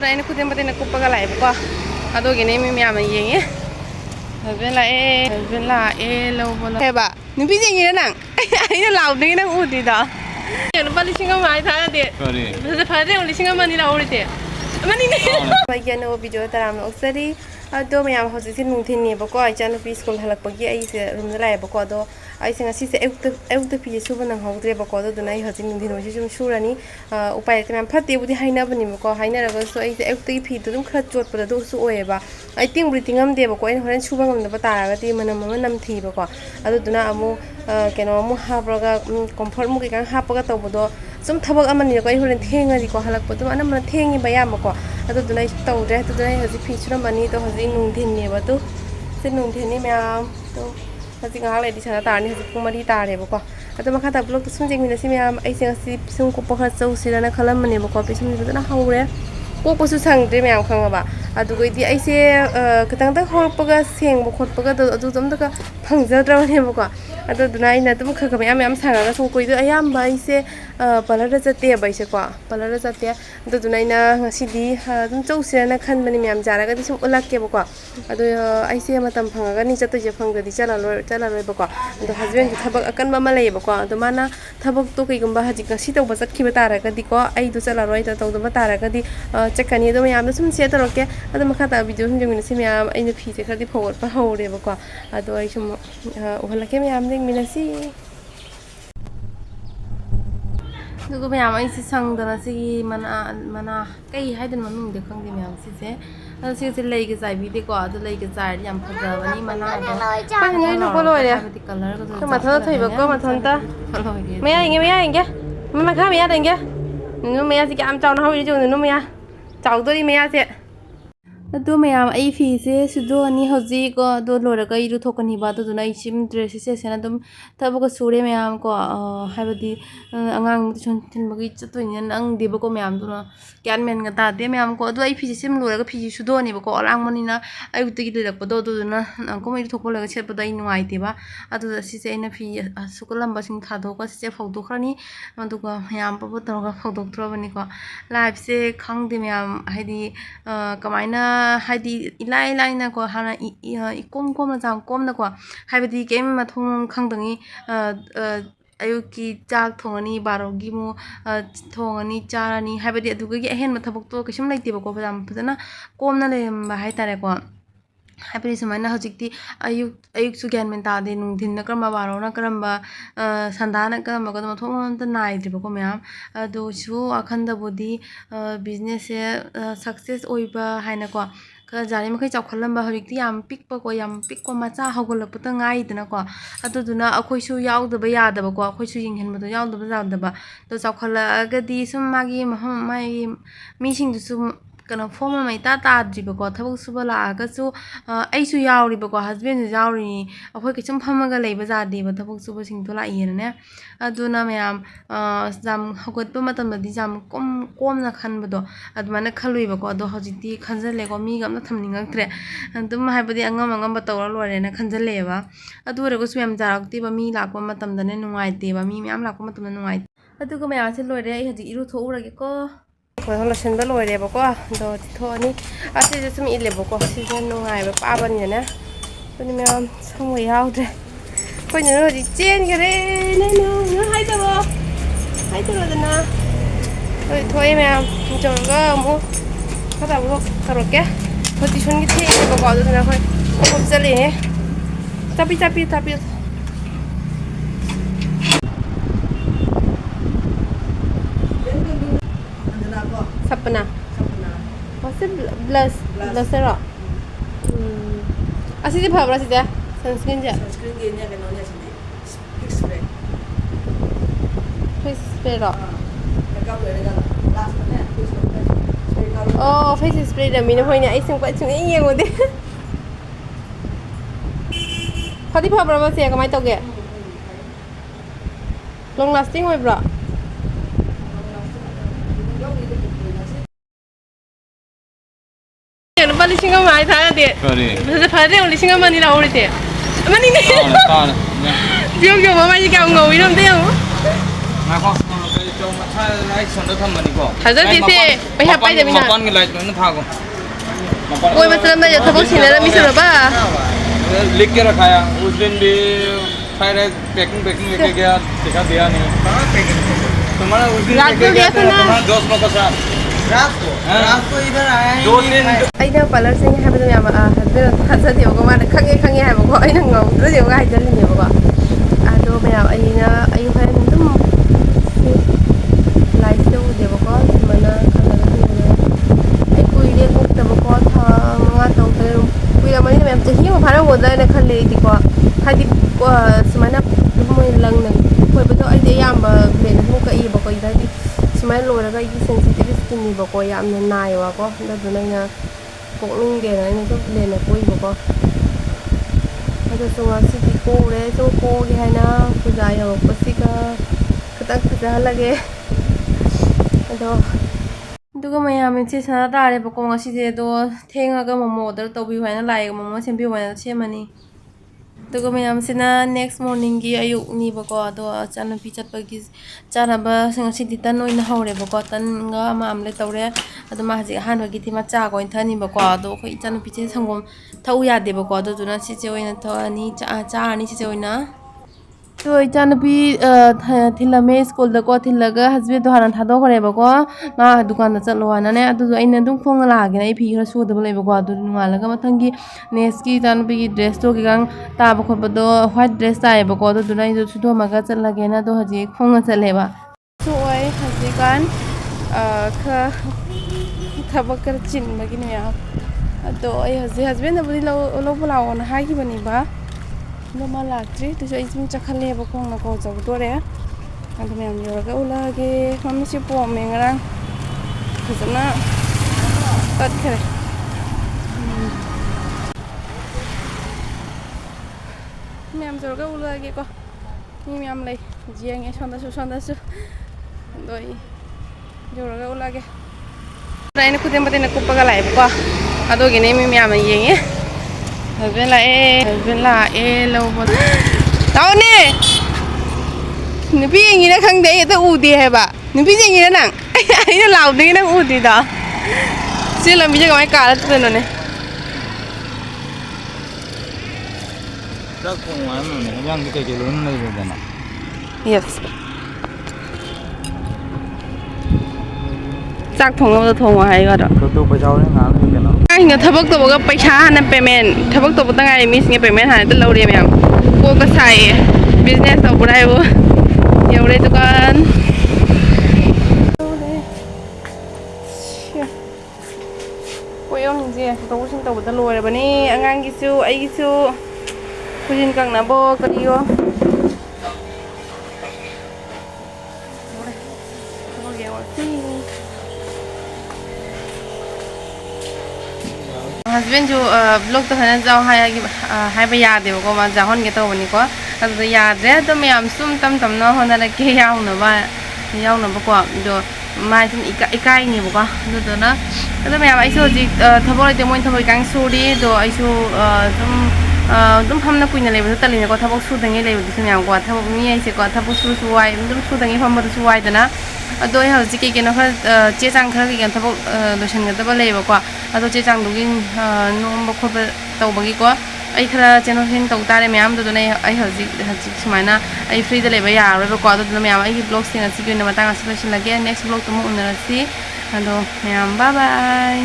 Ini kutem pati nakupag alay ko. Ado gini mi miyama yengi. Husband la lo bola. Heba, nimpi yengi nang. Ay lao ding nang udi da. Yan bali singa mai tha de. Sorry. Bese phade uli singa mani la uri de. Mani ne. Bagian no video taram oksari. Ado miyam hosi sin nungthin ni bako ai chan pi school halak pagi ai se room la bako ado ai singa si se euta pi suba nang hogdre bako do dunai hosi nungthin hosi sum surani upai te miyam phate budi haina bani bako haina raga so ai se euta ki phi to dum khra chot pada do su oeba ai ting buri tingam de bako ai horen suba ngam da bata ga ti manam nam thi bako ado duna amu keno amu habraga comfort mu ke kan hapaga to bodo sum thabak amani ko ai horen thenga ri ko halak pada mana mana thengi bayam bako ado dunai to de to dunai hosi phi suram bani to hosi nungthin ne ba to se nungthin ni miyam to hosi ngak le di sana ta ni hosi pung mari ta re bako ado makha ta blog to sum jeng mina si miyam ai singa si sum ko pakha chau sirana khalam mane bako pi sum na haure ko ko su sang de miyam khanga ba adu go di ai se katang ta hor paga seng bo khot paga do adu jam da ka phangja dra ne bako ado dunai na tum kha kha miyam sanga ga sum koi do ayam ba ai se palar da jate ba ise ko palar da jate ado dunai na ngasi di dum chau sirana khan mani miyam jara ga di sum ulak ke bako ado ai se matam phanga ga ni chato je phanga di chala loi bako ado husband thabak akan ba malai bako ado mana thabak to kai gumba haji ka si to ba sakhi ba tara ga di ko ai do chala loi ta to ba tara ga di chekani do miyam sum se to roke ado makha ta video sum jeng si miyam ai na phi je khadi phawat pa hore bako ado ai sum uhala ke miyam ding minasi dugo miyam ai si sang dana si mana kai haidan maming de khang de miyam si se ado si se lei ge sai bi de ko ado lei ge sai yam phaja bani mana ado pa ngai no ko loi de color ko ma tha thai ba ko ma thon ta meya inge mama kha meya denge nu meya si kam chaw na hawi ju nu meya chaw do ri meya se ado miyam ai fi se sudo ani hoji ko do lora ga iru thokani ba do na isim dress se sena dum tabo ko sure miyam ko habadi angang chon tin bagi chato nyan ang de ko miyam do na kyan men ga ta de miyam ko do ai fi sim lora ga fi sudo ni ba ko alang mani na ai uti gi de ko do na ko mai thokpo la ga chet ba dai nuai te ba ado si se na fi sukulam ba sing tha do ko se phau do khrani ado ko miyam pa to ga phau do tro bani ko live se khang de miyam haidi kamaina haidi ilai na ko hana ikom kom na jam kom na ko haibadi game ma thong khangdangi ayuki chak thongani barogi mu thongani charani haibadi adugi ahen ma thabok to kisum laite ba ko jam phajana kom na le ba hai tare ko haibadi sumaina hojikti ayuk su gyan men ta de nung din na karma baro na karamba sandana karamba ko thong ta nai de ko myam do su akhanda bodi business success oiba haina ko ka jari makai chawkhalamba hojikti yam pikpa ko macha hogolak puta ngai dina ko aduduna akhoi su yaudaba yadaba ko akhoi su yinghen bado yaudaba jadaba to chawkhala ga di sum magi mai mi sing du sum kana form mai ta driba ko thabuk suba la ga su ai su yauri ba ko husband su yauri akhoi ki sum phamaga leiba ja de ba thabuk suba sing to la yen ne aduna mayam jam hogot pa matam di jam kom na khan bado admana khalui ba ko do hojiti khanjale ko mi gam na thamningak tre dum haibadi angam ba tawra lore na khanjale ba adu re ko sum jarak ti ba mi lakwa matam da ne nungai te ba mi myam lakwa matam na nungai adu ko mayam se lore ai haji iru tho urage ko ko hola senba lore ba ko do tho ni ase je sum ile ba ko si jan nungai ba pa ban ne ni myam song wi yaw de ko ni no ji chen ge re ne no hai ta bo hai ta da na oi thoi myam jo ga mo ka da bo ka ro ke position ki the ba ko do na ko ko chale he tapi Sapna. What's it? Blush ro. Asih di bawah sih ya. Sunscreen ja. Sunscreen dia ni kan orang sini. Face spray. Face spray ro. Dekat boleh dekat. Last mana? Face spray. Oh, face spray dah mina punya. Iseng kuat cuma ini yang ada. Kau di bawah berapa sih? Kamai tahu ke? Long lasting way bro. Bali singa mai tha de. Bese phade uli singa mani la uri de. Mani ne. Bio mama ji ka ngau iram de yo. Na ko ko ke chong ma 라이 손도 탐마니고. 하자디세 배합 되미나. 마pan cái light nó thao को. कोई मतलब ना जब थबक सीने रहा मिसल बा लिख के रखा है उस दिन भी फ्राइड राइस पैकिंग लेके गया दिखा दिया नहीं तुम्हारा उस दिन रात को लेके दिया गया था ना। तुम्हारा दोस्तों के साथ रात को इधर आया ही 2 दिन अइना पार्लर से है बदम याम हस्बैंड थासा देबो माने खंगे है बको अइना ngau दे ga हाइजलिने बको आदो मैम अइना अइ हरन दुम लाइफ दो देबो को मना खंगा ai kuire ko tabo ko tha nga to te kuira mani ma'am चही म फारा होदा ने खले दि को हादि सुमाना मोय लंगना कोइ बदो ai दे याम ब्लेन हो का इ बको इदादि सुमाय लोरगा इ सेंसिटिव स्किन नि बको यामना नाय वा को ददुना ina कोलिंग दे ना ina तो ब्लेन कोइ बको अदो सुवा सिति को रे तो को गे हैना पूजा यो पसिका खतक पूजा लगे अदो दुगा मैम से सना तारे बको ngasi do thengaga momo order tobi hoina lai momo sembi hoina semani दुगा मैम सिना नेक्स्ट मॉर्निंग की अयुक नि बको अदो चानु पि चटपगी चानाबा संगसी दितन ओइन हौरे बको तनगा मामले तौरे अदो मा हजि हान बगी थि मा चा गोइन थनि बको अदो खoi चानु पि चे संगोम थौ यादे बको अदो जुना सिचे ओइन थनि चा नि सिचे ओइना तो चानुपी थिलमे स्कूल दको थिलगा हस्बैंड तो हाना थादो खरे बको मा दुकान द चलो हाना ने अदु अइना दुम खोंग लागे नै फी खरा सुदब ले बको अदु नुवालगा मथंगी नेस की चानुपी की ड्रेस तो की गंग ताब खोबदो व्हाइट ड्रेस ताए बको अदु दुनाइ जो सुदो मगा चलगे ना तो हजि खोंग चलेबा सो ओइ हजि कान ख थबक कर चिन बगी ने या अदो ओइ हजि हस्बैंड बदि लो बुलाओ ना हागी बनी बा नोमा लाक्ट्री तो इसमें चखले बको ना को जब दोरे अदु मैम योरगा उलागे मम्मी से पो मेंगरा फजना तत खरे मैम जोरगा उलागे को नि मैम ले जियांगे sonda su doi जोरगा उलागे राइन खुदेम बते न कुपगा लाइ बको अदो गिने मी मैम येंगे हस्बैंड लाए लो ताओ ने नुपी येंगी ना खंगदे तो उदे है बा नुपी येंगी ना नंग आइना लाउदे ना उदे दा से लंबी जगह में कार तनो ने ट्रक को वहां में रंग के लोन नहीं देना यस चाक थोंगा थोंगा हाइगा तो पैसा और ना नहीं देना हिंगा थबक तबगा पैसा हाना पेमेंट थबक तब तंगाई मिसिंग पेमेंट हाना त लौरे मैम को का साइ बिजनेस तबराय वो यौरे दुकान कोयम जे तौसिन तबदा लोरे बनी अंगांगिसु आइगिसु खुजिन कांगनाबो करियो हस्बैंड जो ब्लॉग तो है जाओ हाय यादे को मा जाहन के तबनी को अदो याद्रे तो मैम सुम तम तम न होना के याउनबा को दो माइ सुम इकाई नि बको दो ना अदो मैम आइसो जी थबो ले मोइन थबो गांग सुरी दो आइसो तुम हमना कुइना लेबो तलिने को थबो सुदंगे लेबो दिस मैम को थबो मी आइसे को थबो सुवाई तुम सुदंगे फमबो सुवाई दना अदो हजि के न खर चे चांग खर के थबो लोशन गदबा लेबो को अदो चे चांग दुगि नोम बखोब तौबगी को आई खरा चैनल हिंग तौ तारे मैम दो ने आई हजि सुमाइना आई फ्री द लेबा यारो को अदो मैम आई ब्लॉग सिंग असि के न मतंग असि लगे नेक्स्ट ब्लॉग तुम उनरसी अदो मैम बाय बाय